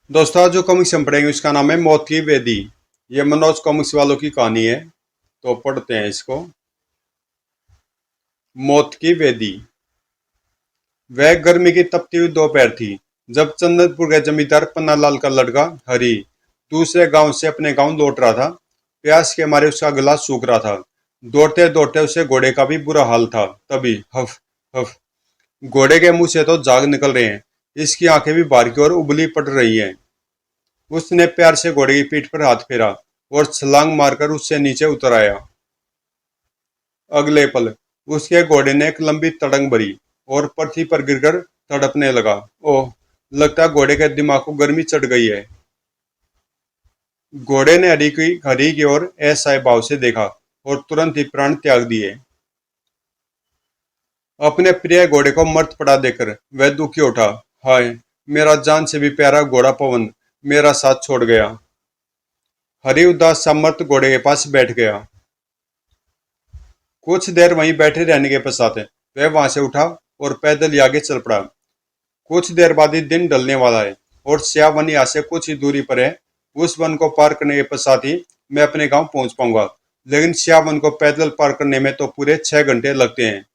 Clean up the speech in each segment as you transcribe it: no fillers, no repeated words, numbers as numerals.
दोस्तों आज जो कॉमिक्स हम पढ़ेंगे उसका नाम है मौत की वेदी। ये मनोज कॉमिक्स वालों की कहानी है, तो पढ़ते हैं इसको। मौत की वेदी। वह गर्मी की तपती हुई दोपहर थी जब चंदनपुर के जमींदार पन्नालाल का लड़का हरी दूसरे गांव से अपने गांव लौट रहा था। प्यास के मारे उसका गला सूख रहा था। दौड़ते दौड़ते उसे घोड़े का भी बुरा हाल था। तभी हफ हफ, घोड़े के मुंह से तो जाग निकल रहे हैं, इसकी आंखें भी बाहर की ओर उबली पड़ रही हैं। उसने प्यार से घोड़े की पीठ पर हाथ फेरा और छलांग मारकर उससे नीचे उतर आया। अगले पल उसके घोड़े ने एक लंबी तड़ंग भरी और पृथ्वी पर गिरकर तड़पने लगा। ओह, लगता है घोड़े के दिमाग को गर्मी चढ़ गई है। घोड़े ने हरी की ओर असहाय भाव से देखा और तुरंत ही प्राण त्याग दिए। अपने प्रिय घोड़े को मर्त पड़ा देकर वह दुखी उठा। हाय, मेरा जान से भी प्यारा घोड़ा पवन मेरा साथ छोड़ गया। हरि उदास सा मर्त घोड़े के पास बैठ गया। कुछ देर वहीं बैठे रहने के पश्चात वह वहां से उठा और पैदल ही आगे चल पड़ा। कुछ देर बाद ही दिन ढलने वाला है और स्या वन यहाँ से कुछ ही दूरी पर है। उस वन को पार करने के पश्चात ही मैं अपने गांव पहुंच पाऊंगा, लेकिन स्या वन को पैदल पार करने में तो पूरे 6 घंटे लगते हैं।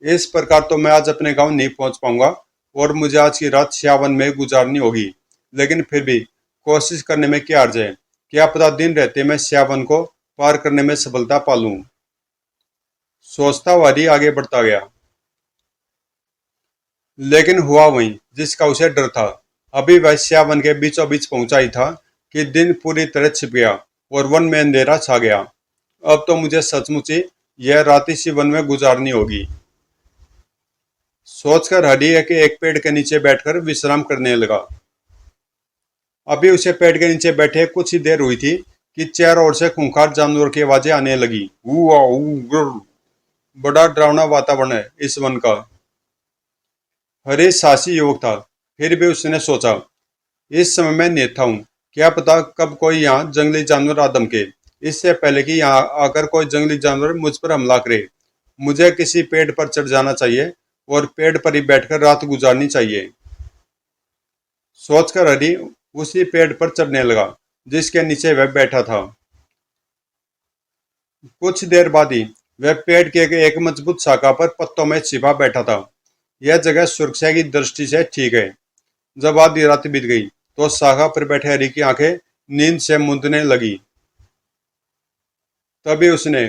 इस प्रकार तो मैं आज अपने गांव नहीं पहुंच पाऊंगा और मुझे आज की रात स्यावन में गुजारनी होगी। लेकिन फिर भी कोशिश करने में क्या हर्ज है। क्या पता दिन रहते मैं स्यावन को पार करने में सफलता पा लूं। सोचता हुआ हरी आगे बढ़ता गया, लेकिन हुआ वही जिसका उसे डर था। अभी वह स्यावन के बीचों बीच पहुंचा ही था कि दिन पूरी तरह छिप गया और वन में अंधेरा छा गया। अब तो मुझे सचमुच ही यह रात इसी वन में गुजारनी होगी, सोचकर हरी के एक पेड़ के नीचे बैठकर विश्राम करने लगा। अभी उसे पेड़ के नीचे बैठे कुछ ही देर हुई थी कि चारों ओर से खूंखार जानवरों की आवाजें आने लगी। हुआ गुर। बड़ा डरावना वातावरण है इस वन का। हरी साहसी युवक था, फिर भी उसने सोचा, इस समय मैं नेता हूँ, क्या पता कब कोई यहाँ जंगली जानवर आ धमके। इससे पहले कि यहाँ आकर कोई जंगली जानवर मुझ पर हमला करे, मुझे किसी पेड़ पर चढ़ जाना चाहिए और पेड़ पर ही बैठकर रात गुजारनी चाहिए। सोचकर हरी उसी पेड़ पर चढ़ने लगा जिसके नीचे वह बैठा था। कुछ देर बाद ही वह पेड़ के एक मजबूत शाखा पर पत्तों में छिपा बैठा था। यह जगह सुरक्षा की दृष्टि से ठीक है। जब आधी रात बीत गई तो शाखा पर बैठे हरी की आंखें नींद से मूंदने लगी। तभी उसने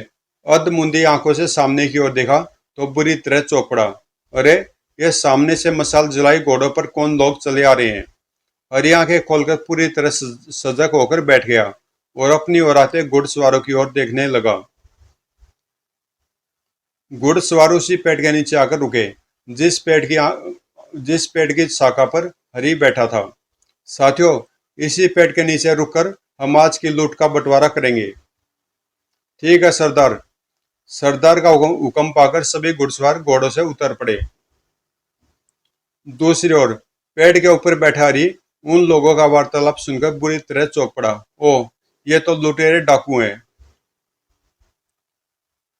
अधमुंदी आंखों से सामने की ओर देखा तो बुरी तरह चौंक पड़ा। अरे, ये सामने से मशाल जलाई घोड़ों पर कौन लोग चले आ रहे हैं। हरी आंखें खोलकर पूरी तरह सजग होकर बैठ गया और अपनी ओर आते घुड़सवारों की ओर देखने लगा। घुड़सवार उसी पेड़ के नीचे आकर रुके जिस पेड़ की शाखा पर हरी बैठा था। साथियों, इसी पेड़ के नीचे रुककर हम आज की लूट का बंटवारा करेंगे। ठीक है सरदार। सरदार का हुक्म पाकर सभी घुड़सवार घोड़ों से उतर पड़े। दूसरी ओर पेड़ के ऊपर बैठा हरी उन लोगों का वार्तालाप सुनकर बुरी तरह चौंक पड़ा। ओह, ये तो लुटेरे डाकू हैं।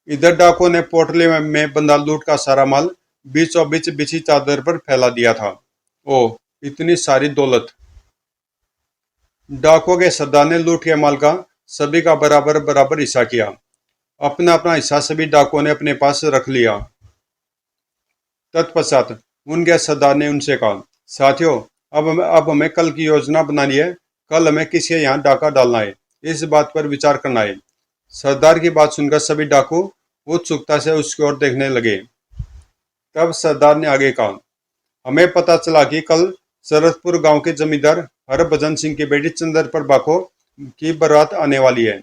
इधर डाकुओं ने पोटली में बंधा लूट का सारा माल बीचों बीच बिछी चादर पर फैला दिया था। ओह, इतनी सारी दौलत। डाकुओं के सरदार ने लूट के माल का सभी का बराबर बराबर हिस्सा किया। अपना अपना हिस्सा सभी डाकुओं ने अपने पास रख लिया। तत्पश्चात उनके सरदार ने उनसे कहा, साथियों, अब हमें कल की योजना बनानी है। कल हमें किसके यहाँ डाका डालना है, इस बात पर विचार करना है। सरदार की बात सुनकर सभी डाकू उत्सुकता से उसकी ओर देखने लगे। तब सरदार ने आगे कहा, हमें पता चला कि कल शरदपुर गांव के जमींदार हरभजन सिंह की बेटी चंद्र प्रभा को की बारात आने वाली है।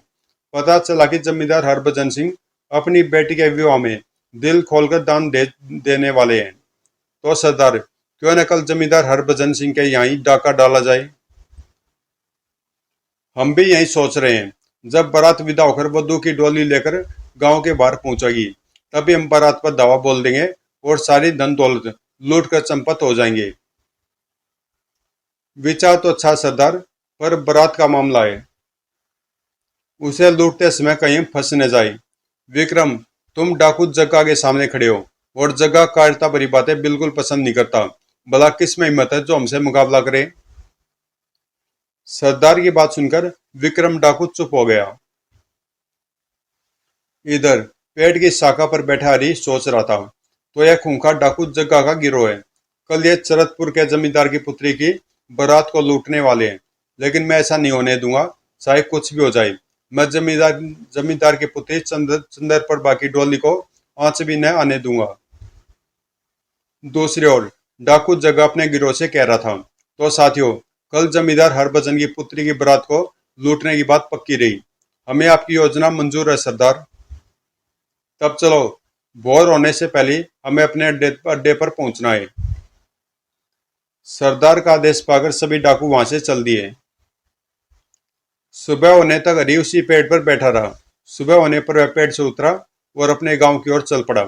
पता चला कि जमींदार हरभजन सिंह अपनी बेटी के विवाह में दिल खोलकर दान देने वाले हैं। तो सरदार, क्यों न कल जमींदार हरभजन सिंह के यहाँ ही डाका डाला जाए। हम भी यही सोच रहे हैं। जब बारात विदा होकर वधू की डोली लेकर गांव के बाहर पहुंचेगी, तभी हम बारात पर दावा बोल देंगे और सारी धन दौलत लूट कर चंपत हो जाएंगे। विचार तो अच्छा सरदार, पर बारात का मामला है, उसे लूटते समय कहीं फंस न जाए। विक्रम, तुम डाकू जग्गा के सामने खड़े हो और जग्गा कायरता भरी बातें बिल्कुल पसंद नहीं करता। भला किस में हिम्मत है जो हमसे मुकाबला करे। सरदार की बात सुनकर विक्रम डाकू चुप हो गया। इधर पेड़ की शाखा पर बैठा हरी सोच रहा था, तो यह खूंखार डाकू जग्गा का गिरोह है। कल ये चरतपुर के जमींदार की पुत्री की बारात को लूटने वाले हैं, लेकिन मैं ऐसा नहीं होने दूंगा। चाहे कुछ भी हो जाए, मैं जमींदार की पुत्री चंदर पर बाकी डोली को आंच भी न आने दूंगा। दूसरी ओर डाकू जगह अपने गिरोह से कह रहा था, तो साथियों, कल जमींदार हरभजन की पुत्री की बारात को लूटने की बात पक्की रही। हमें आपकी योजना मंजूर है सरदार। तब चलो, भोर होने से पहले हमें अपने अड्डे पर पहुंचना है। सरदार का आदेश पाकर सभी डाकू वहां से चल दिए। सुबह होने तक हरी उसी पेड़ पर बैठा रहा। सुबह होने पर वह पेड़ से उतरा और अपने गांव की ओर चल पड़ा।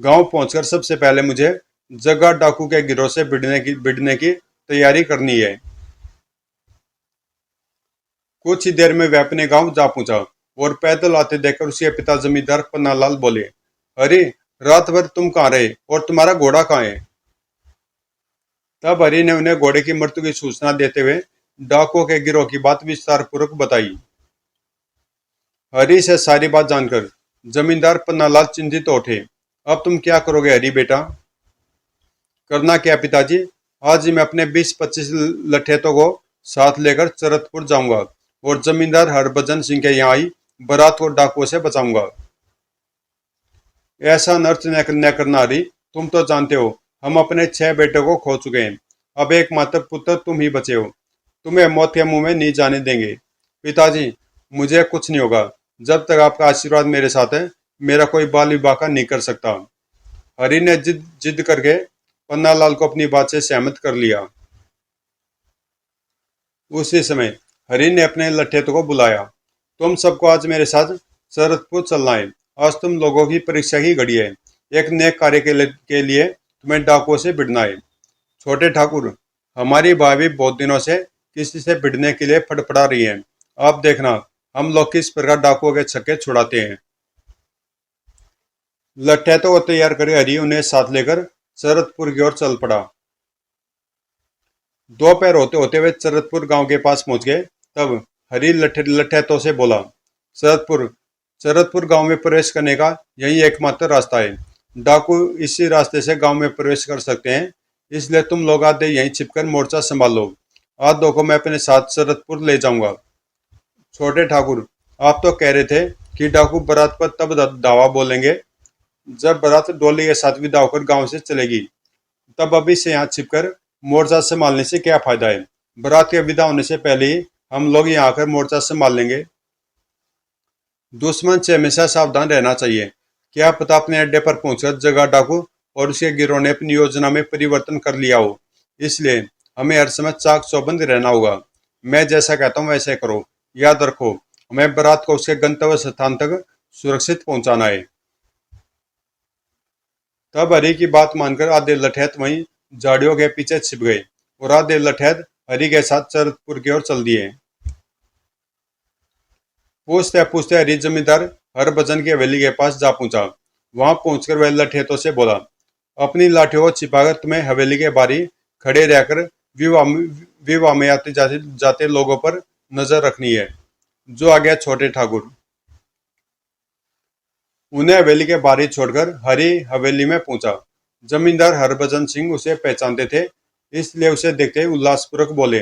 गांव पहुंचकर सबसे पहले मुझे जग्गा डाकू के गिरोह से भिड़ने की तैयारी करनी है। कुछ ही देर में वह अपने गांव जा पहुंचा और पैदल आते देखकर उसके पिता जमींदार पन्नालाल बोले, अरे, रात भर तुम कहाँ रहे और तुम्हारा घोड़ा कहाँ है? तब हरि ने उन्हें घोड़े की मृत्यु की सूचना देते हुए डाकुओं के गिरोह की बात विस्तार पूर्वक बताई। हरि से सारी बात जानकर जमींदार पन्नालाल चिंतित उठे। अब तुम क्या करोगे हरि बेटा? करना क्या पिताजी? आज ही मैं अपने 20-25 लठेतों को साथ लेकर चरतपुर जाऊंगा और जमींदार हरभजन सिंह के यहाँ आई बारात को डाकुओं से बचाऊंगा। ऐसा अनर्थ न करना हरि। तुम तो जानते हो हम अपने 6 बेटों को खो चुके हैं। अब एकमात्र पुत्र तुम ही बचे हो। तुम्हें मौत के मुंह में नहीं जाने देंगे। पिताजी, मुझे कुछ नहीं होगा। जब तक आपका आशीर्वाद मेरे साथ है, मेरा कोई बाल विवाह का नहीं कर सकता। हरि ने जिद जिद करके पन्नालाल को अपनी बात से सहमत कर लिया। उसी समय हरि ने अपने लठेतों को बुलाया। तुम सबको आज मेरे साथ शरतपुर चलना है। आज तुम लोगों की परीक्षा की घड़ी है। एक नेक कार्य के लिए तुम्हें डाकुओं से भिड़ना है। छोटे ठाकुर, हमारी भाभी बहुत दिनों से किसी से भिड़ने के लिए फड़फड़ा रही है। आप देखना हम लोग किस प्रकार डाकुओं के छक्के छुड़ाते हैं। लठेतों को तैयार कर हरि उन्हें साथ लेकर शरतपुर की ओर चल पड़ा। दोपहर होते होते वे चरतपुर गांव के पास पहुंच गए। तब हरि लठेतों से बोला, शरतपुर शरतपुर गांव में प्रवेश करने का यही एकमात्र रास्ता है। डाकू इसी रास्ते से गांव में प्रवेश कर सकते हैं, इसलिए तुम लोग आधे यहीं छिपकर मोर्चा संभालो। आज दो को मैं अपने साथ शरतपुर ले जाऊंगा। छोटे ठाकुर, आप तो कह रहे थे कि डाकू बारात पर तब दावा बोलेंगे जब बारात डोली के साथ विदा होकर गांव से चलेगी। तब अभी से यहाँ छिपकर मोर्चा संभालने से क्या फायदा है? बारात के विदा होने से पहले ही हम लोग यहाँ आकर मोर्चा संभाल लेंगे। दुश्मन से हमेशा सावधान रहना चाहिए। क्या पता अपने अड्डे पर पहुंचकर जगह डाकू और उसके गिरोह ने अपनी योजना में परिवर्तन कर लिया हो। इसलिए हमें हर समय चाक चौबंद रहना होगा। मैं जैसा कहता हूँ वैसे करो। याद रखो, हमें बारात को उसके गंतव्य स्थान तक सुरक्षित पहुंचाना है। तब हरि की बात मानकर आधे लठैत वहीं झाड़ियों के पीछे छिप गए और आधे लठैत हरि के साथ चरतपुर की ओर चल दिए। पूछते पूछते हरि जमींदार हरभजन की हवेली के पास जा पहुंचा। वहां पहुंचकर वह लठेतों से बोला, अपनी लाठियों को छिपाकर तुम्हें हवेली के बाहरी खड़े रहकर विवाह में आते जाते लोगों पर नजर रखनी है। जो आ गया छोटे ठाकुर। उन्हें हवेली के बाहरी छोड़कर हरि हवेली में पहुंचा। जमींदार हरभजन सिंह उसे पहचानते थे, इसलिए उसे देखते ही उल्लासपूर्वक बोले,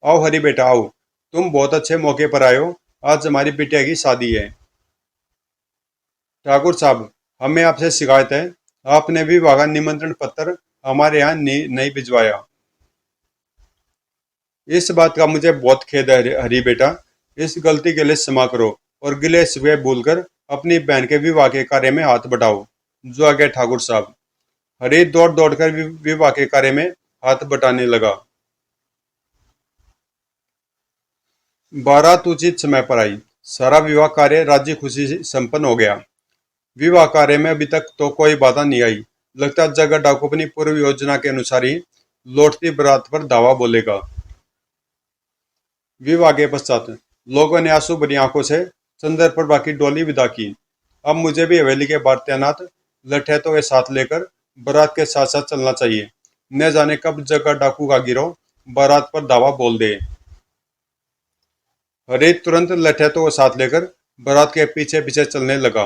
आओ हरि बेटा आओ, तुम बहुत अच्छे मौके पर आए हो। आज हमारी बिटिया की शादी है। ठाकुर साहब, हमें आपसे शिकायत है, आपने भी विवाह निमंत्रण पत्र हमारे यहाँ नहीं भिजवाया। इस बात का मुझे बहुत खेद है हरि बेटा। इस गलती के लिए क्षमा करो और गिले शिकवे भूलकर अपनी बहन के विवाह के कार्य में हाथ बढ़ाओ। जो आ गया ठाकुर साहब। हरि दौड़ दौड़ कर विवाह के कार्य में हाथ बटाने लगा। बारात उचित समय पर आई। सारा विवाह कार्य राजी खुशी से संपन्न हो गया। विवाह कार्य में अभी तक तो कोई बाधा नहीं आई। लगता जगह डाकू अपनी पूर्व योजना के अनुसार ही लौटती बारात पर दावा बोलेगा। विवाह के पश्चात लोगों ने आंसू भरी आंखों से चंदर पर बाकी डोली विदा की। अब मुझे भी हवेली के बाहर तैनात लठैतों के साथ लेकर बारात के साथ साथ चलना चाहिए। न जाने कब जगह डाकू का गिरोह बारात पर दावा बोल दे। हरी तुरंत लठैतों को साथ लेकर बारात के पीछे पीछे चलने लगा।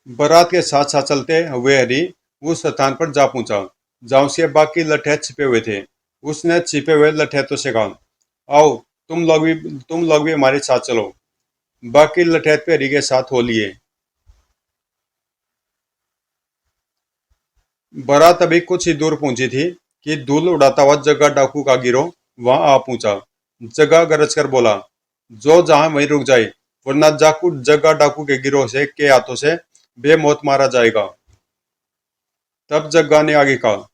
बारात के साथ साथ चलते हुए हरी उस स्थान पर जा पहुंचा जहां उसके बाकी लठैत छिपे हुए थे। उसने छिपे हुए लठैतों से कहा, आओ, तुम लोग भी हमारे साथ चलो। बाकी लठैत पे हरी के साथ हो लिए। बारात अभी कुछ ही दूर पहुंची थी कि धूल उड़ाता हुआ जग्गा डाकू का गिरोह वहां आ पहुंचा। जग्गा गरज कर बोला, जो जहां वहीं रुक जाए, वरना जग्गा डाकू के गिरोह के हाथों से बेमौत मारा जाएगा। तब जग्गा ने आगे कहा।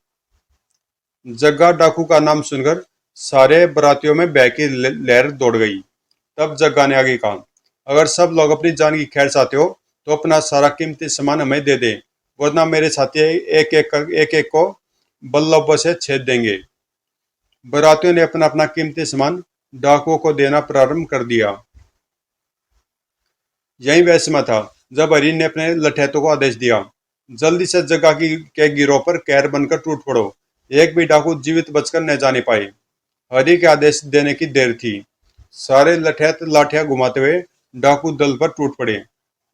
जग्गा डाकू का नाम सुनकर सारे बरातियों में भय की लहर दौड़ गई। तब जग्गा ने आगे कहा, अगर सब लोग अपनी जान की खैर चाहते हो तो अपना सारा कीमती सामान हमें दे दे, वरना मेरे साथी एक एक को बल्लभों से छेद देंगे। बरातियों ने अपना अपना कीमती सामान डाकुओं को देना प्रारंभ कर दिया। यही वह समय था जब हरि ने अपने लठैतों को आदेश दिया, जल्दी से जगह के गिरोह पर कहर बनकर टूट पड़ो, एक भी डाकू जीवित बचकर न जाने पाए। हरि के आदेश देने की देर थी। सारे लठैत लाठियां घुमाते हुए डाकू दल पर टूट पड़े।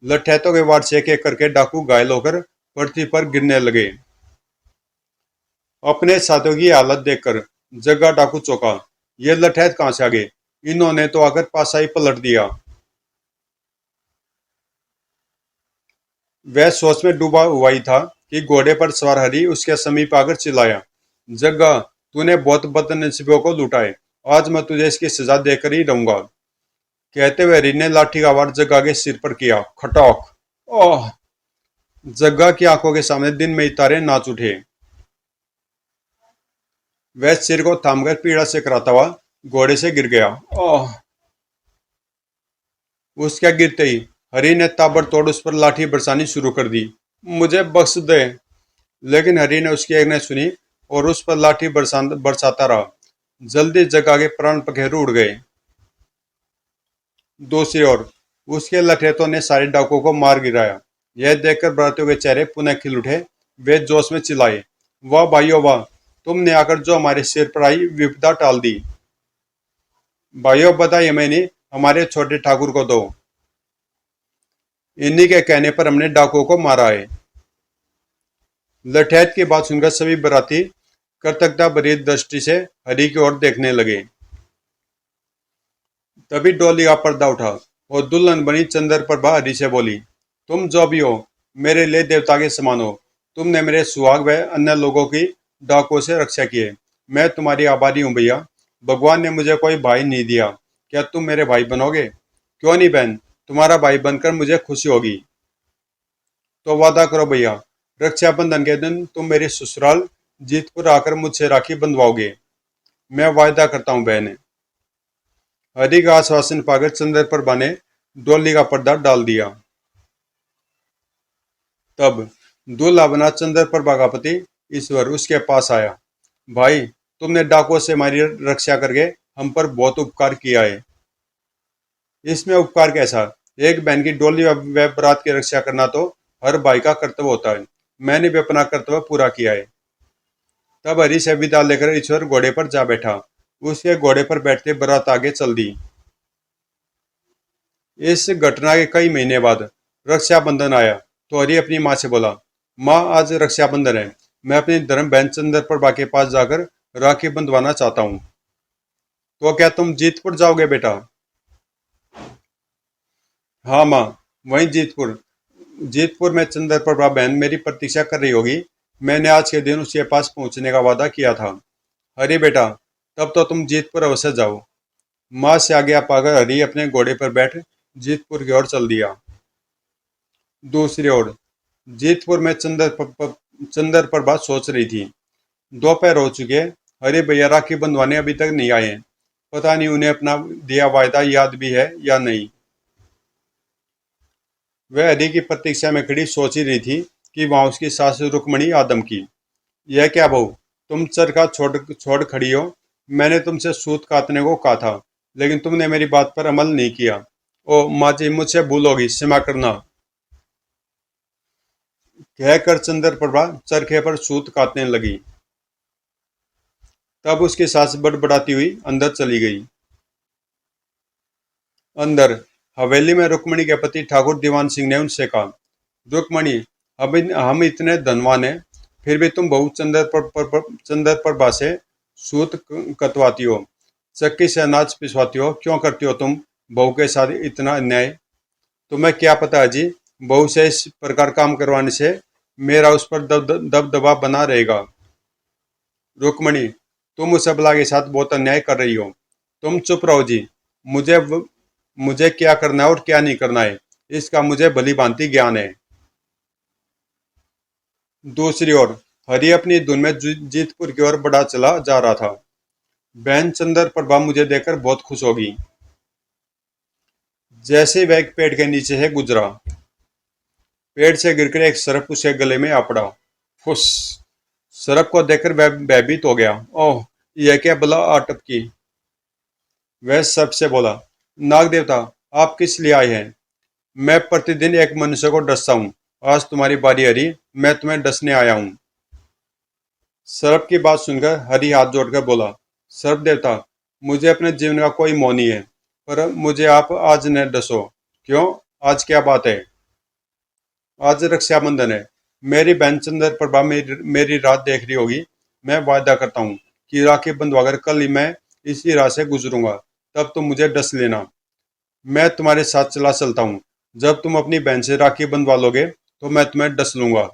लठैतों के वार से एक एक करके डाकू घायल होकर पृथ्वी पर गिरने लगे। अपने साथियों की हालत देखकर जग्गा डाकू चौंका। ये लठैत कहां से आ गए? इन्होंने तो आकर पासा ही पलट दिया। वह सोच में डूबा हुआ ही था कि घोड़े पर सवार हरि उसके समीप आकर चिल्लाया, जग्गा, तूने बहुत बदनसीबों को लूटा है, आज मैं तुझे इसकी सजा देकर ही रहूंगा। कहते हुए हरि ने लाठी का वार जग्गा के सिर पर किया। खटोक। ओह! जग्गा की आंखों के सामने दिन में ही तारे नाच उठे। वह सिर को थामकर पीड़ा से कराता हुआ घोड़े से गिर गया। ओह! उसके गिरते ही हरि ने ताबड़तोड़ उस पर लाठी बरसानी शुरू कर दी। मुझे बख्श दे। लेकिन हरि ने उसकी एक न सुनी और उस पर लाठी बरसाता रहा। जल्दी जगह के प्राण पखेरु उड़ गए। दूसरी ओर उसके लठैतों ने सारे डाकुओं को मार गिराया। यह देखकर बरातियों के चेहरे पुनः खिल उठे। वे जोश में चिल्लाए, वाह भाइयों वाह, तुमने आकर जो हमारे सिर पर आई विपदा टाल दी। भाइयों, बधाई हमें नहीं, हमारे छोटे ठाकुर को दो। इन्हीं के कहने पर हमने डाकुओं को मारा है। लठैत की बात सुनकर सभी बराती कृतज्ञता भरी दृष्टि से हरि की ओर देखने लगे। तभी डोली का पर्दा उठा और दुल्हन बनी चंद्र प्रभा हरि से बोली, तुम जो भी हो, मेरे लिए देवता के समान हो। तुमने मेरे सुहाग व अन्य लोगों की डाकुओं से रक्षा की है। मैं तुम्हारी आभारी हूँ भैया। भगवान ने मुझे कोई भाई नहीं दिया, क्या तुम मेरे भाई बनोगे? क्यों नहीं बहन, तुम्हारा भाई बनकर मुझे खुशी होगी। तो वादा करो भैया, रक्षाबंधन के दिन तुम मेरे ससुराल जीतपुर आकर मुझसे राखी बंधवाओगे। मैं वायदा करता हूँ बहन। हरि का आश्वासन पाकर चंद्र प्रभा ने डोली का पर्दा डाल दिया। तब दूल्हा बना चंद्र प्रभा का पति ईश्वर उसके पास आया। भाई, तुमने डाकुओं से हमारी रक्षा करके हम पर बहुत उपकार किया है। इसमें उपकार कैसा? एक बहन की डोली व बारात की रक्षा करना तो हर भाई का कर्तव्य होता है। मैंने भी अपना कर्तव्य पूरा किया है। तब हरि से विदा लेकर ईश्वर घोड़े पर जा बैठा। उसके घोड़े पर बैठते बारात आगे चल दी। इस घटना के कई महीने बाद रक्षाबंधन आया तो हरि अपनी माँ से बोला, माँ, आज रक्षाबंधन है, मैं अपनी धर्म बहन चंद्र प्रभा के पास जाकर राखी बंधवाना चाहता हूँ। तो क्या तुम जीतपुर जाओगे बेटा? हाँ माँ, वहीं जीतपुर। जीतपुर में चंद्र प्रभा बहन मेरी प्रतीक्षा कर रही होगी। मैंने आज के दिन उसके पास पहुंचने का वादा किया था। हरि बेटा, तब तो तुम जीतपुर अवश्य जाओ। माँ से आज्ञा पाकर हरि अपने घोड़े पर बैठ जीतपुर की ओर चल दिया। दूसरी ओर जीतपुर में चंद्र प्रभा सोच रही थी। दोपहर हो चुके, हरि भैया राखी बंधवाने अभी तक नहीं आए। पता नहीं उन्हें अपना दिया वायदा याद भी है या नहीं। वह हरि की प्रतीक्षा में खड़ी सोच ही रही थी कि वहां उसकी सास रुक्मणी आदम की। यह क्या बहू, तुम चरखा छोड़ खड़ी हो? मैंने तुमसे सूत काटने को कहा था, लेकिन तुमने मेरी बात पर अमल नहीं किया। ओ माँ जी, मुझसे भूल होगी, क्षमा करना। कहकर चंद्र प्रभा चरखे पर सूत काटने लगी। तब उसकी सास बड़बड़ाती हुई अंदर चली गई। अंदर हवेली में रुक्मणी के पति ठाकुर दीवान सिंह ने उनसे कहा, रुक्मणी, हम इतने धनवान हैं, फिर भी तुम बहू चंदर प्रभा से सूत कतवाती हो, चक्की से अनाज पिसवाती हो, क्यों करती हो तुम बहू के साथ इतना अन्याय? तुम्हें क्या पता है जी, बहू से इस प्रकार काम करवाने से मेरा उस पर दबदबा बना रहेगा। रुक्मणी, तुम उस अबला के साथ बहुत अन्याय कर रही हो। तुम चुप रहो जी। मुझे मुझे क्या करना है और क्या नहीं करना है, इसका मुझे भली भांति ज्ञान है। दूसरी ओर हरि अपनी धुन में जीतपुर की ओर बढ़ा चला जा रहा था। बहन चंद्र प्रभा मुझे देखकर बहुत खुश होगी। जैसे ही वह एक पेड़ के नीचे से गुजरा, पेड़ से गिरकर एक सर्प उसके गले में आ पड़ा। फुस! सर्प को देखकर वह भयभीत हो गया। ओह, यह क्या बला आ टपकी। वह सर्प से बोला, नाग देवता, आप किस लिए आए हैं? मैं प्रतिदिन एक मनुष्य को डसता हूँ, आज तुम्हारी बारी हरी, मैं तुम्हें डसने आया हूँ। सर्प की बात सुनकर हरि हाथ जोड़कर बोला, सर्प देवता, मुझे अपने जीवन का कोई मोह नहीं है, पर मुझे आप आज न डसो। क्यों, आज क्या बात है? आज रक्षाबंधन है। मेरी बहन चंद्र प्रभा मेरी रात देख रही होगी। मैं वायदा करता हूँ कि राखी बंधवाकर कल ही मैं इसी राह से गुजरूंगा, तब तुम मुझे डस लेना। मैं तुम्हारे साथ चला चलता हूँ। जब तुम अपनी बहन से राखी बंधवा लोगे तो मैं तुम्हें डस लूंगा।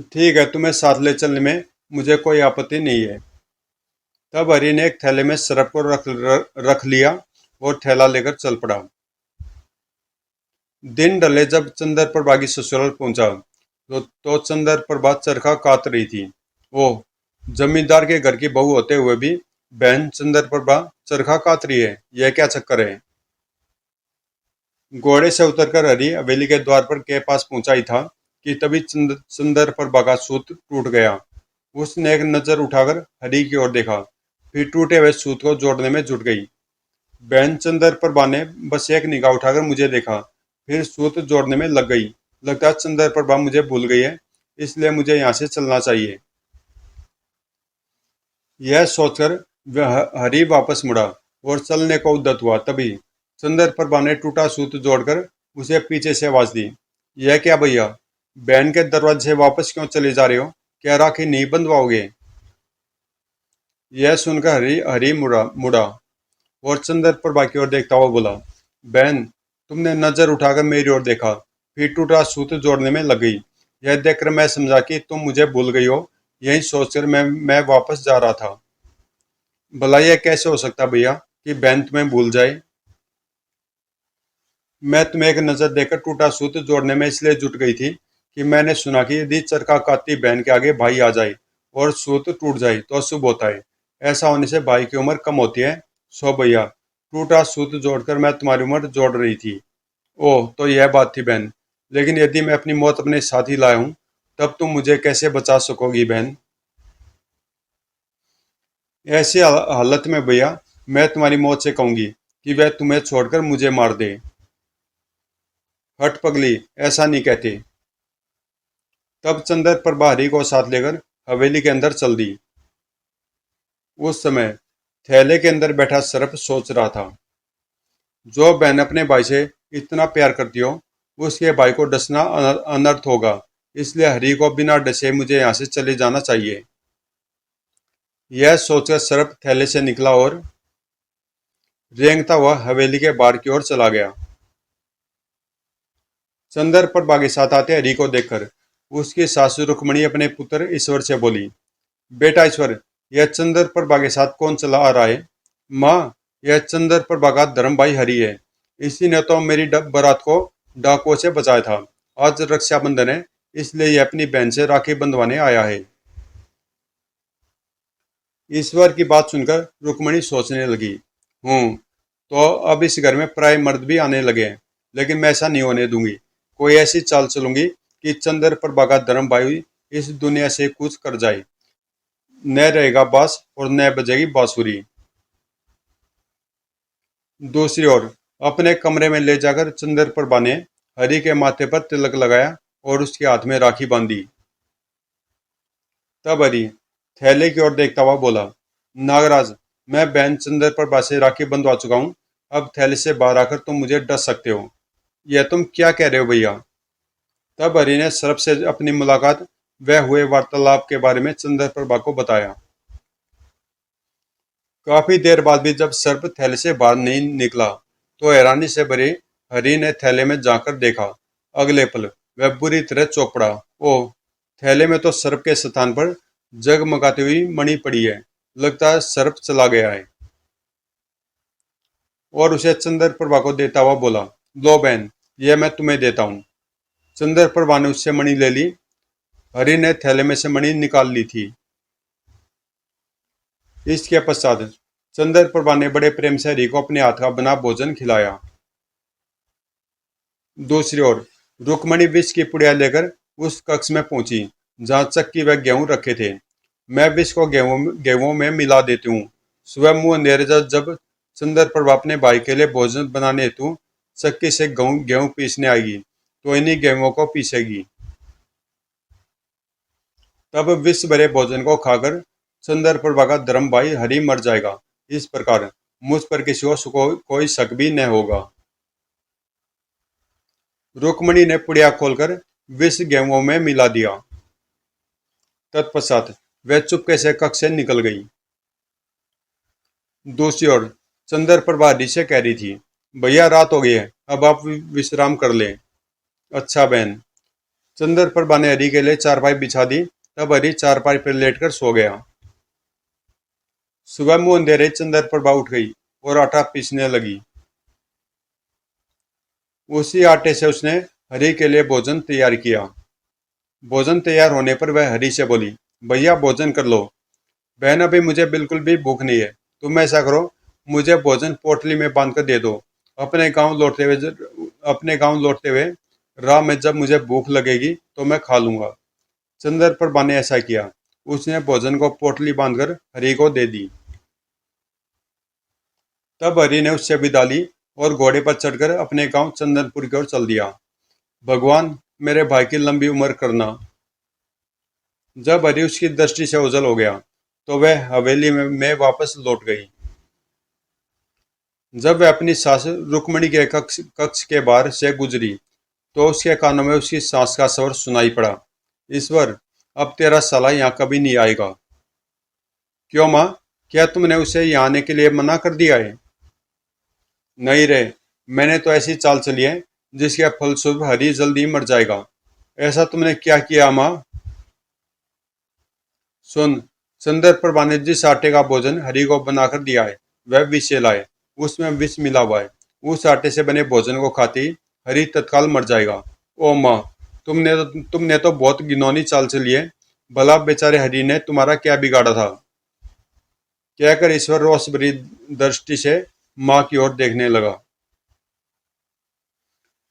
ठीक है, तुम्हें साथ ले चलने में मुझे कोई आपत्ति नहीं है। तब हरि ने एक थैले में सरप को रख लिया और थैला लेकर चल पड़ा। दिन ढले जब चंद्र प्रभा की ससुराल पहुंचा तो चंद्र प्रभा चरखा काट रही थी। ओह, जमींदार के घर की बहू होते हुए भी बहन चंद्र प्रभा चरखा काट रही है, यह क्या चक्कर है? घोड़े से उतरकर हरि हवेली के द्वार पर के पास पहुंचा ही था कि तभी चंद्र प्रभा का सूत टूट गया। उसने एक नजर उठाकर हरि की ओर देखा, फिर टूटे हुए सूत को जोड़ने में जुट गई। बहन चंद्र प्रभा ने बस एक निगाह उठाकर मुझे देखा, फिर सूत जोड़ने में लग गई। लगता है चंद्र प्रभा मुझे भूल गई है, इसलिए मुझे यहाँ से चलना चाहिए। यह सोचकर वह हरि वापस मुड़ा और चलने को उद्यत हुआ। तभी चंद्र प्रभा ने टूटा सूत जोड़कर उसे पीछे से आवाज दी, यह क्या भैया, बहन के दरवाजे से वापस क्यों चले जा रहे हो? क्या राखी नहीं बंधवाओगे? यह सुनकर हरि हरि मुड़ा और चंद्र प्रभा की ओर देखता हुआ बोला, बहन, तुमने नजर उठाकर मेरी ओर देखा, फिर टूटा सूत जोड़ने में लग गई। यह देखकर मैं समझा कि तुम मुझे भूल गई हो। यही सोचकर मैं वापस जा रहा था। भला यह कैसे हो सकता भैया कि बहन तुम्हें भूल जाए? मैं तुम्हें एक नजर देकर टूटा सूत जोड़ने में इसलिए जुट गई थी कि मैंने सुना कि यदि चरखा काटती बहन के आगे भाई आ जाए और सूत टूट जाए तो अशुभ होता है। ऐसा होने से भाई की उम्र कम होती है। सो भैया, टूटा सूत जोड़कर मैं तुम्हारी उम्र जोड़ रही थी। ओह, तो यह बात थी बहन। लेकिन यदि मैं अपनी मौत अपने साथ ही लाया हूँ, तब तुम मुझे कैसे बचा सकोगी बहन? ऐसी हालत में भैया, मैं तुम्हारी मौत से कहूंगी कि वह तुम्हें छोड़कर मुझे मार दे। हट पगली, ऐसा नहीं कहते। तब चंद्र प्रभा हरि को साथ लेकर हवेली के अंदर चल दी। उस समय थैले के अंदर बैठा सर्प सोच रहा था, जो बहन अपने भाई से इतना प्यार करती हो, उसके भाई को डसना अनर्थ होगा। इसलिए हरि को बिना डसे मुझे यहाँ से चले जाना चाहिए। यह सोचकर सर्प थैले से निकला और रेंगता हुआ हवेली के बाहर की ओर चला गया। चंद्र प्रभा के साथ आते हरि को देखकर उसकी सासू रुक्मणी अपने पुत्र ईश्वर से बोली, बेटा ईश्वर, यह चंद्र प्रभा के साथ कौन चला आ रहा है? माँ, यह चंद्र प्रभा का धर्म भाई हरि है। इसी ने तो मेरी बारात को डाकुओं से बचाया था। आज रक्षाबंधन है, इसलिए यह अपनी बहन से राखी बंधवाने आया है। ईश्वर की बात सुनकर रुक्मणी सोचने लगी, तो अब इस घर में प्राय मर्द भी आने लगे हैं, लेकिन मैं ऐसा नहीं होने दूंगी। कोई ऐसी चाल चलूंगी कि चंद्र प्रभा का धर्म भाई इस दुनिया से कुछ कर जाए। न रहेगा बास और न बजेगी बांसुरी। दूसरी ओर अपने कमरे में ले जाकर चंद्र प्रभा ने हरि के माथे पर तिलक लगाया और उसके हाथ में राखी बांधी। तब हरि थैले की ओर देखता हुआ बोला, नागराज, मैं बहन चंद्र प्रभा से राखी बंधवा चुका हूँ। अब थैले से बाहर आकर तुम मुझे डस सकते हो। यह तुम क्या कह रहे हो भैया? तब हरि ने सर्प से अपनी मुलाकात व हुए वार्तालाप के बारे में चंद्र प्रभा को बताया। काफी देर बाद भी जब सर्प थैले से बाहर नहीं निकला तो हैरानी से भरे हरि ने थैले में जाकर देखा। अगले पल वह बुरी तरह चौंक पड़ा। ओह, थैले में तो सर्प के स्थान पर जगमगाती हुई मणि पड़ी है। लगता है सर्प चला गया है। और उसे चंद्र प्रभा को देता हुआ बोला, लो बहन, यह मैं तुम्हें देता हूँ। चंद्र प्रभा ने उससे मणि ले ली। हरि ने थैले में से मणि निकाल ली थी। इसके पश्चात चंद्र प्रभा ने बड़े प्रेम से हरि को अपने हाथ का बना भोजन खिलाया। दूसरी ओर रुक्मणी विष की पुड़िया लेकर उस कक्ष में पहुंची जहां चक्की व गेहूं रखे थे। मैं विष को गेहूं में मिला देती हूँ। सुबह मुंह अंधेरे जब चंद्र प्रभा अपने भाई के लिए भोजन बनाने हेतु चक्की से गेहूं पीसने आएगी तो इन्हीं गेहूं को पीसेगी। तब विष भरे भोजन को खाकर चंद्र प्रभा का धर्म भाई हरि मर जाएगा। इस प्रकार मुझ पर किसी को कोई शक भी न होगा। रुक्मणी ने पुड़िया खोलकर विष गेहूं में मिला दिया। तत्पश्चात वह चुपके से कक्ष से निकल गई। दूसरी ओर चंद्र प्रभा हरि से कह रही थी, भैया रात हो गई है, अब आप विश्राम कर लें। अच्छा बहन। चंद्र प्रभा ने हरि के लिए चारपाई बिछा दी। तब हरि चारपाई पर लेटकर सो गया। सुबह मुंह अंधेरे चंद्र प्रभा उठ गई और आटा पीसने लगी। उसी आटे से उसने हरि के लिए भोजन तैयार किया। भोजन तैयार होने पर वह हरि से बोली, भैया भोजन कर लो। बहन, अभी मुझे बिल्कुल भी भूख नहीं है। तुम ऐसा करो, मुझे भोजन पोटली में बांध कर दे दो। अपने गांव लौटते हुए राह में जब मुझे भूख लगेगी तो मैं खा लूंगा। चंद्र प्रभा ने ऐसा किया। उसने भोजन को पोटली बांधकर हरि को दे दी। तब हरि ने उससे विदा ली और घोड़े पर चढ़कर अपने गांव चंदनपुर की ओर चल दिया। भगवान मेरे भाई की लंबी उम्र करना। जब हरि उसकी दृष्टि से ओझल हो गया तो वह हवेली में वापस लौट गई। जब वह अपनी सास रुक्मणी के कक्ष के बाहर से गुजरी तो उसके कानों में उसकी सास का स्वर सुनाई पड़ा, ईश्वर, अब तेरा साला यहाँ कभी नहीं आएगा। क्यों माँ, क्या तुमने उसे यहाँ आने के लिए मना कर दिया है? नहीं रे, मैंने तो ऐसी चाल चली है जिसके फलस्वरूप हरि जल्दी मर जाएगा। ऐसा तुमने क्या किया माँ? सुन, चंद्र प्रभा ने जिस आटे का भोजन हरि को बनाकर दिया है वह विषैला है। उसमें विष मिला हुआ है। उस आटे से बने भोजन को खाते ही हरि तत्काल मर जाएगा। ओ माँ, तुमने तो बहुत घिनौनी चाल चली है। भला बेचारे हरि ने तुम्हारा क्या बिगाड़ा था? कहकर ईश्वर रोष भरी दृष्टि से माँ की ओर देखने लगा।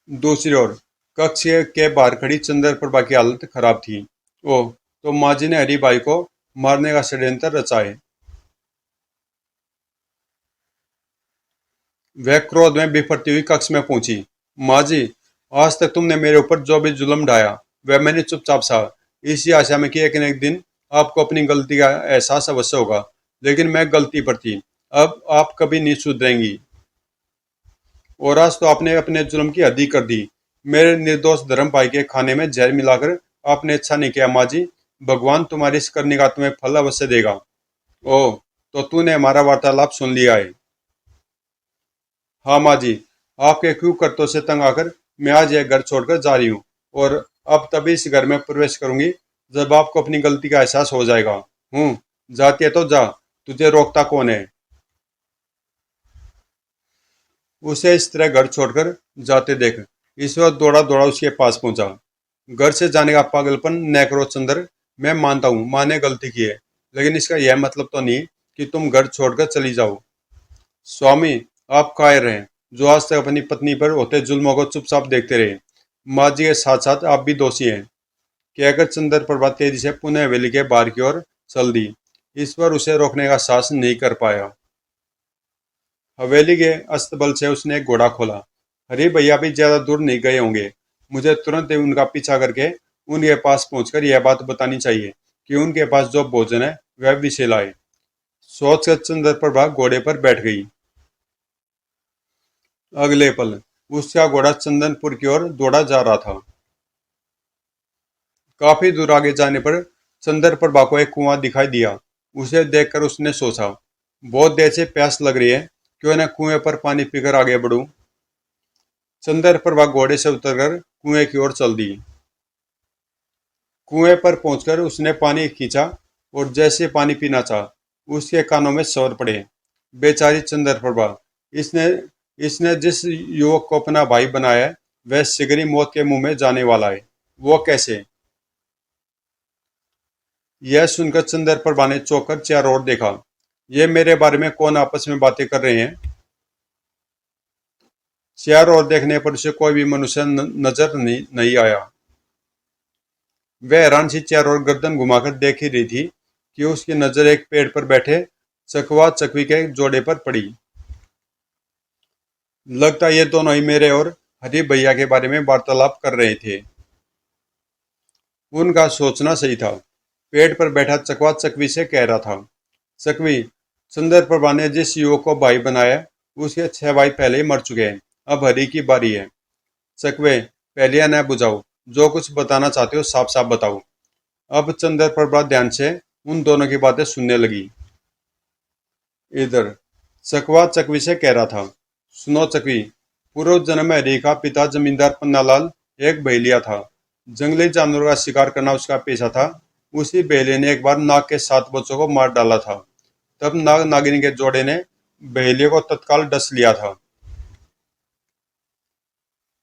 दूसरी ओर कक्ष के बाहर खड़ी चंद्र प्रभा की हालत खराब थी। ओह, तो माँ जी ने हरि भाई को मारने का षड्यंत्र रचा है। वह क्रोध में बिफरती हुई कक्ष में पहुंची। माँ जी, आज तक तुमने मेरे ऊपर जो भी जुल्म ढाया वह मैंने चुपचाप सहा, इसी आशा में कि एक न एक दिन आपको अपनी गलती का एहसास अवश्य होगा। लेकिन मैं गलती पर थी। अब आप कभी नहीं सुधरेंगी। और आज तो आपने अपने जुल्म की हद ही कर दी। मेरे निर्दोष धर्म भाई के खाने में जहर मिलाकर आपने अच्छा नहीं किया माँ जी। भगवान तुम्हारी इस करने का तुम्हें फल अवश्य देगा। ओह, तो तूने हमारा वार्तालाप सुन लिया है? हाँ माँ जी, आपके क्यों करतों से तंग आकर मैं आज यह घर छोड़कर जा रही हूँ। और अब तभी इस घर में प्रवेश करूंगी जब आपको अपनी गलती का एहसास हो जाएगा। जाती है तो जा, तुझे रोकता कौन है? उसे इस तरह घर छोड़कर जाते देख ईश्वर दौड़ा दौड़ा उसके पास पहुंचा। घर से जाने का पागलपन न करो चंद्र। मैं मानता हूँ माँ ने गलती की है, लेकिन इसका यह मतलब तो नहीं कि तुम घर छोड़कर चली जाओ। स्वामी, आप कायर हैं जो आज तक अपनी पत्नी पर होते जुल्मों को चुपचाप देखते रहे। माँ जी के साथ साथ आप भी दोषी हैं। कहकर चंद्र प्रभा तेजी से पुनः हवेली के बाहर की ओर चल दी। ईश्वर उसे रोकने का साहस नहीं कर पाया। हवेली के अस्तबल से उसने एक घोड़ा खोला। हरी भैया भी ज्यादा दूर नहीं गए होंगे। मुझे तुरंत ही उनका पीछा करके उनके पास पहुंचकर यह बात बतानी चाहिए कि उनके पास जो भोजन है वह विषैला है। सोचकर चंद्रप्रभा घोड़े पर बैठ गई। अगले पल उसका घोड़ा चंदनपुर की ओर दौड़ा जा रहा था। काफी दूर आगे जाने पर चंद्रप्रभा को एक कुआं दिखाई दिया। उसे देखकर उसने सोचा, बहुत देर से प्यास लग रही है, क्यों न कुएं पर पानी पीकर आगे बढ़ूं। चंद्रप्रभा घोड़े से उतरकर कुएं की ओर चल दी। कुएं पर पहुंचकर उसने पानी खींचा और जैसे पानी पीना चाहा, उसके कानों में स्वर पड़े। बेचारी चंद्रप्रभा, इसने इसने जिस युवक को अपना भाई बनाया है, वह शीघ्र ही मौत के मुंह में जाने वाला है। वो कैसे? यह सुनकर चंद्रप्रभा ने चौंक कर चारों ओर देखा। ये मेरे बारे में कौन आपस में बातें कर रहे हैं? चारों ओर देखने पर उसे कोई भी मनुष्य नजर नहीं आया। वह हैरान सी चारों ओर गर्दन घुमाकर देख ही रही थी कि उसकी नजर एक पेड़ पर बैठे चकवा चकवी के जोड़े पर पड़ी। लगता ये दोनों ही मेरे और हरी भैया के बारे में वार्तालाप कर रहे थे। उनका सोचना सही था। पेड़ पर बैठा चकवा चकवी से कह रहा था, चकवी, चंद्रप्रभा ने जिस युवक को भाई बनाया, उसके 6 भाई पहले ही मर चुके हैं। अब हरी की बारी है। चकवे, पहले न बुझाओ, जो कुछ बताना चाहते हो साफ साफ बताओ। अब चंद्रप्रभा ध्यान से उन दोनों की बातें सुनने लगी। इधर चकवा चकवी से कह रहा था, सुनो चकवी, पूर्व जन्म में हरी का पिता जमींदार पन्नालाल एक बहेलिया था। जंगली जानवरों का शिकार करना उसका पेशा था। उसी बहेलिये ने एक बार नाग के 7 बच्चों को मार डाला था। तब नाग नागिन के जोड़े ने बहेलिये को तत्काल डस लिया था।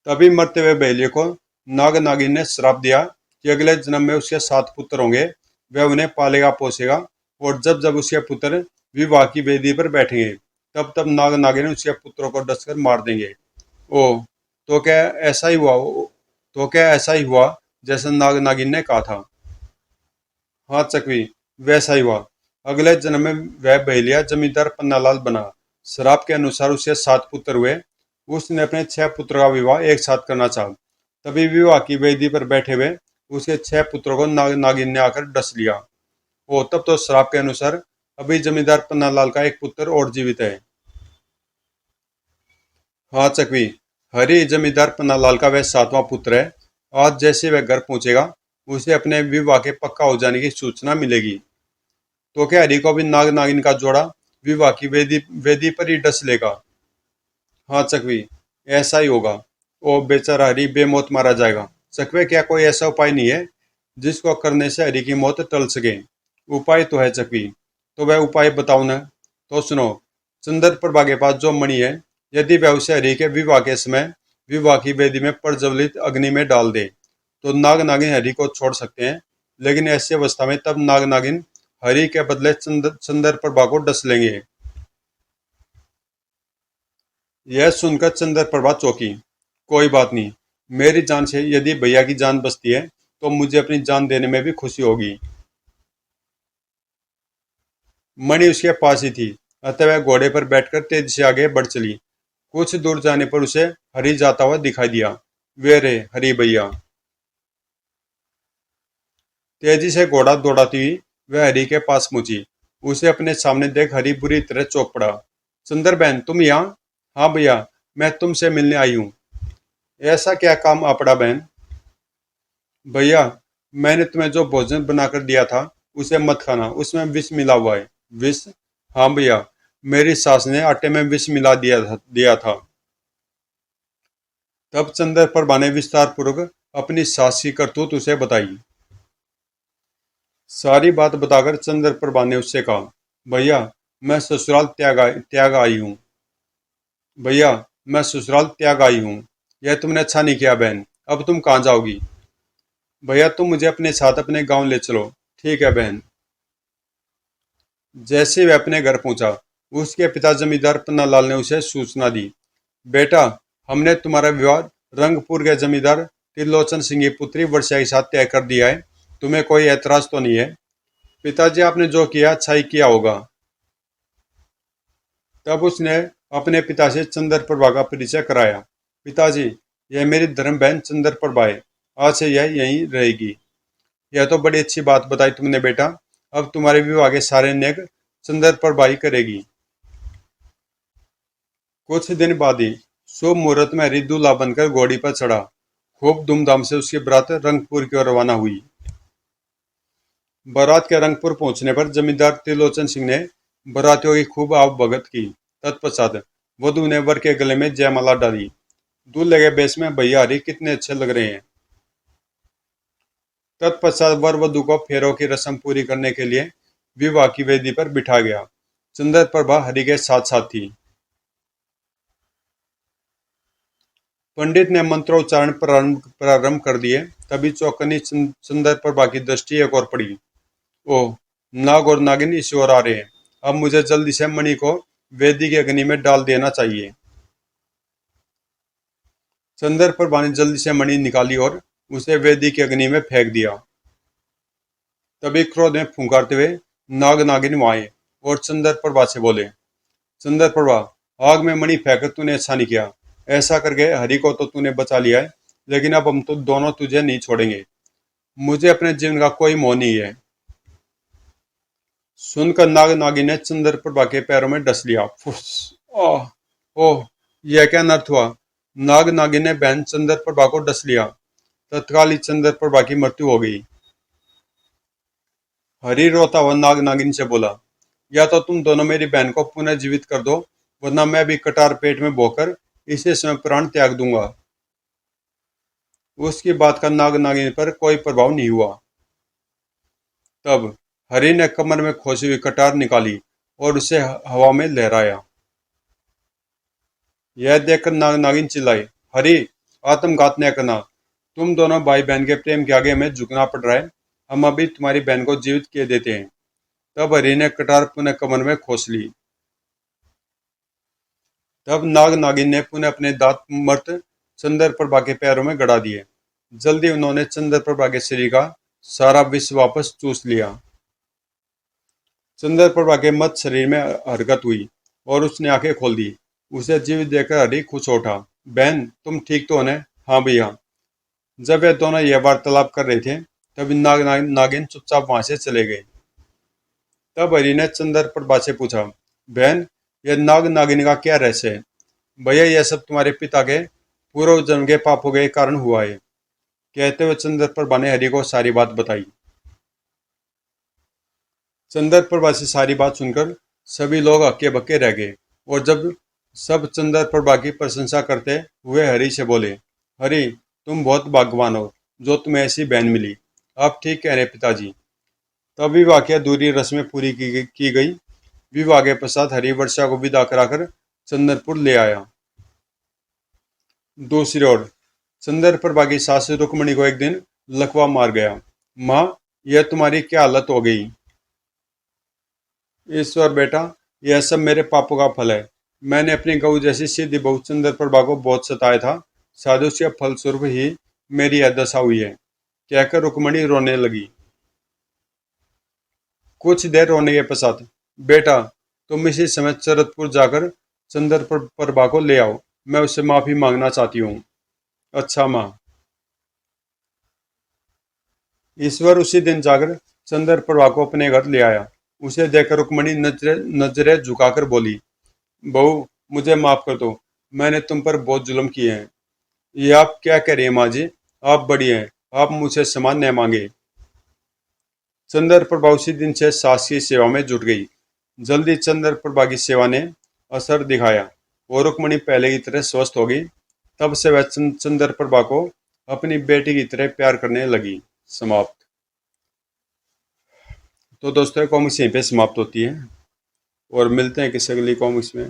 तभी मरते हुए बहेलिये को नाग नागिन ने श्राप दिया कि अगले जन्म में उसके 7 पुत्र होंगे। वह उन्हें पालेगा पोसेगा, और जब जब उसके पुत्र विवाह की वेदी पर बैठेंगे, तब तब नाग नागिन उसके पुत्रों को डसकर मार देंगे। ओ, तो क्या ऐसा ही हुआ? तो क्या ऐसा ही हुआ जैसा नाग नागिन ने कहा था? हाँ चकवी, वैसा ही हुआ। अगले जन्म में वह बहेलिया जमींदार पन्नालाल बना। श्राप के अनुसार उसके 7 पुत्र हुए। उसने अपने 6 पुत्र का विवाह एक साथ करना चाहा। तभी विवाह की वेदी पर बैठे हुए उसके 6 पुत्रों को नाग नागिन ने आकर डस लिया। ओ, तब तो श्राप के अनुसार अभी जमींदार पन्नालाल का एक पुत्र और जीवित है। हाँ चकवी, हरि जमींदार पन्नालाल का वह 7वां पुत्र है। आज जैसे वह घर पहुंचेगा, उसे अपने विवाह के पक्का हो जाने की सूचना मिलेगी। तो क्या हरि को भी नाग नागिन का जोड़ा विवाह की वेदी वेदी पर ही डस लेगा? हाँ चकवी, ऐसा ही होगा। ओ बेचारा हरि बेमौत मारा जाएगा। चकवे, क्या कोई ऐसा उपाय नहीं है जिसको करने से हरि की मौत टल सके? उपाय तो है चकवी। तो वह उपाय बताओ न। तो सुनो, चंद्रप्रभा के पास जो मणि है, यदि वह उसे हरि के विवाह के समय विवाह की वेदी में प्रज्वलित अग्नि में डाल दे, तो नाग नागिन हरि को छोड़ सकते हैं। लेकिन ऐसी अवस्था में तब नाग नागिन हरि के बदले चंद्रप्रभा को डस लेंगे। यह सुनकर चंद्रप्रभा चौंकी। कोई बात नहीं, मेरी जान से यदि भैया की जान बचती है, तो मुझे अपनी जान देने में भी खुशी होगी। मणि उसके पास ही थी, अतः वह घोड़े पर बैठकर तेजी से आगे बढ़ चली। कुछ दूर जाने पर उसे हरि जाता हुआ दिखाई दिया। वे रे हरि भैया। तेजी से घोड़ा दौड़ाती हुई वह हरि के पास पहुंची। उसे अपने सामने देख हरि बुरी तरह चौंक पड़ा। सुंदर बहन, तुम यहाँ? हाँ भैया, मैं तुमसे मिलने आई हूँ। ऐसा क्या काम आ पड़ा बहन? भैया, मैंने तुम्हें जो भोजन बनाकर दिया था, उसे मत खाना, उसमें विष मिला हुआ है। विष? हाँ भैया, मेरी सास ने आटे में विष मिला दिया था। तब चंद्रप्रभा ने विस्तार पूर्वक अपनी सास की करतूत उसे बताई। सारी बात बताकर चंद्रप्रभा ने उससे कहा, भैया, मैं ससुराल त्याग आई हूँ। भैया, मैं ससुराल त्याग आई हूँ। यह तुमने अच्छा नहीं किया बहन। अब तुम कहाँ जाओगी? भैया, तुम मुझे अपने साथ अपने गांव ले चलो। ठीक है बहन। जैसे वह अपने घर पहुंचा, उसके पिता जमींदार पन्नालाल ने उसे सूचना दी, बेटा, हमने तुम्हारा विवाह रंगपुर के जमींदार त्रिलोचन सिंह की पुत्री वर्षा के साथ तय कर दिया है। तुम्हें कोई ऐतराज तो नहीं है? पिताजी, आपने जो किया अच्छा ही किया होगा। तब उसने अपने पिता से चंद्रप्रभा का परिचय कराया। पिताजी, यह मेरी धर्म बहन चंद्रप्रभा है। आज से यह यहीं रहेगी। यह तो बड़ी अच्छी बात बताई तुमने बेटा। अब तुम्हारे विवाह के सारे नेक चंद्र प्रभा ही करेगी। कुछ दिन बाद ही शुभ मुहूर्त में हरी दूल्हा बनकर घोड़ी पर चढ़ा। खूब धूमधाम से उसकी बारात रंगपुर की ओर रवाना हुई। बारात के रंगपुर पहुंचने पर जमींदार त्रिलोचन सिंह ने बारातियों की खूब आवभगत की। तत्पश्चात वधू ने वर के गले में जयमाला डाली। दूल्हे के बेस में भैया हरी कितने अच्छे लग रहे हैं। तत्पश्चात वर वधू को फेरों की रस्म पूरी करने के लिए विवाह की वेदी पर बिठा गया। चंद्र प्रभा हरि के साथ साथ थी। पंडित ने मंत्रोच्चारण प्रारंभ कर दिए। तभी चौकनी चंद्र प्रभा की दृष्टि एक और पड़ी। ओह, नाग और नागिन इस ओर आ रहे हैं। अब मुझे जल्दी से मणि को वेदी की अग्नि में डाल देना चाहिए। चंद्र प्रभा ने जल्दी से मणि निकाली और उसे वेदी की अग्नि में फेंक दिया। तभी क्रोध में फुंकारते हुए नाग नागिन वहां आए और चंद्र प्रभा से बोले, चंद्र प्रभा, आग में मणि फेंक तूने अच्छा नहीं किया। ऐसा करके हरि को तो तूने बचा लिया है, लेकिन अब हम तो दोनों तुझे नहीं छोड़ेंगे। मुझे अपने जीवन का कोई मोह नहीं है। सुनकर नाग नागिन ने चंद्र प्रभा के पैरों में डस लिया। फुस! ओह! ओह! यह क्या अनर्थ हुआ। नाग नागिन ने बहन चंद्र प्रभा को डस लिया। तत्काल ही चंद्र प्रभा की मृत्यु हो गई। हरि रोता हुआ नाग नागिन से बोला, या तो तुम दोनों मेरी बहन को पुनः जीवित कर दो, वरना मैं भी कटार पेट में बोकर इसी समय प्राण त्याग दूंगा। उसकी बात का नाग नागिन पर कोई प्रभाव नहीं हुआ। तब हरि ने कमर में खोसी हुई कटार निकाली और उसे हवा में लहराया। यह देखकर नाग नागिन चिल्लाई, हरि, आत्मघात न करना। तुम दोनों भाई बहन के प्रेम के आगे हमें झुकना पड़ रहा है। हम अभी तुम्हारी बहन को जीवित किए देते हैं। तब हरि ने कटार पुनः कमर में खोस ली। तब नाग नागिन ने पुनः अपने दांत मर्त चंद्र प्रभा के पैरों में गड़ा दिए। जल्दी उन्होंने चंद्र प्रभा के शरीर का सारा विष वापस चूस लिया। चंद्र प्रभा के मत शरीर में हरकत हुई और उसने आंखें खोल दी। उसे जीवित देखकर हरि खुश हो उठा। बहन, तुम ठीक तो हो ना? हाँ भैया। जब वे दोनों यह वार्तालाप कर रहे थे, तब नागिन चुपचाप वहां से चले गए। तब हरि ने चंद्र प्रभा से पूछा, बहन, यह नाग नागिन का क्या रहस्य है? भैया, यह सब तुम्हारे पिता के पूर्व जन्म के पापों के कारण हुआ है। कहते हुए चंद्र प्रभा ने हरि को सारी बात बताई। चंद्र प्रभा से सारी बात सुनकर सभी लोग हक्के बक्के रह गए और जब सब चंद्र प्रभा की प्रशंसा करते हुए हरि से बोले, हरि, तुम बहुत भाग्यवान हो जो तुम्हें ऐसी बहन मिली। आप ठीक कह रहे पिताजी। तब विवाह की अधूरी रस्में पूरी की गई। विवाह के पश्चात हरि वर्षा को विदा कराकर चंद्रपुर ले आया। दूसरी ओर चंद्र प्रभा की सास रुक्मणी को एक दिन लकवा मार गया। माँ, यह तुम्हारी क्या हालत हो गई? ईश्वर बेटा, यह सब मेरे पापों का फल है। मैंने अपनी गऊ जैसी सीधी बहू चंद्र प्रभा को बहुत सताया था। शायद उसके फलस्वरूप ही मेरी यह दशा हुई है। कहकर रुक्मणी रोने लगी। कुछ देर रोने के पश्चात, बेटा, तुम इसी समय चरतपुर जाकर चंद्र प्रभा को ले आओ। मैं उससे माफी मांगना चाहती हूँ। अच्छा माँ। ईश्वर उसी दिन जाकर चंद्र प्रभा को अपने घर ले आया। उसे देखकर रुक्मणी नजरें झुकाकर बोली, बहू, मुझे माफ कर दो। मैंने तुम पर बहुत जुल्म किए हैं। ये आप क्या कह रही हैं माँ जी? आप बड़ी हैं, आप मुझसे समान न मांगे। चंद्र प्रभा उसी दिन से सास की सेवा में जुट गई। जल्दी चंद्र प्रभा की सेवा ने असर दिखाया और रुक्मणी पहले की तरह स्वस्थ हो गई। तब से वह चंद्र प्रभा को अपनी बेटी की तरह प्यार करने लगी। समाप्त। तो दोस्तों, कॉमिक्स यहीं पे समाप्त होती है और मिलते हैं किसी अगली कॉमिक्स में।